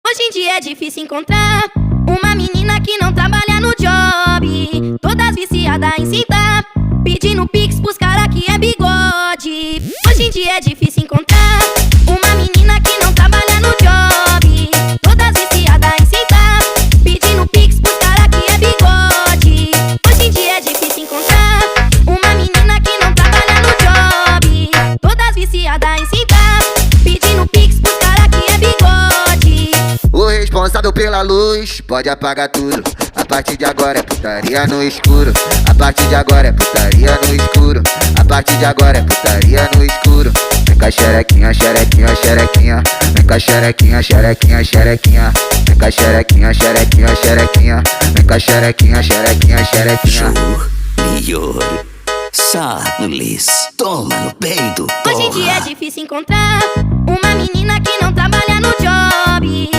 Hoje em dia é difícil encontrar uma menina que não trabalha no job, todas viciadas em sentar, pedindo pix pros cara que é bigode. Hoje em dia é difícil encontrar uma menina que não trabalha no job, todas viciadas em sentar, pedindo pix pros cara que é bigode. Hoje em dia é difícil encontrar uma menina que não trabalha no job, todas viciadas em sentar, pedindo pix pros cara que é bigode. O responsável pela luz pode apagar tudo. A partir de agora é putaria no escuro. A partir de agora é putaria no escuro. A partir de agora é putaria no escuro. Vem cá xerequinha, xerequinha, xerequinha. Vem cá xerequinha, xerequinha, xerequinha. Vem cá xerequinha, xerequinha, xerequinha. Vem cá xerequinha, xerequinha, xerequinha. Junior, Charles, toma no peito, Hoje em dia é porra. difícil encontrar uma menina que não trabalha no job,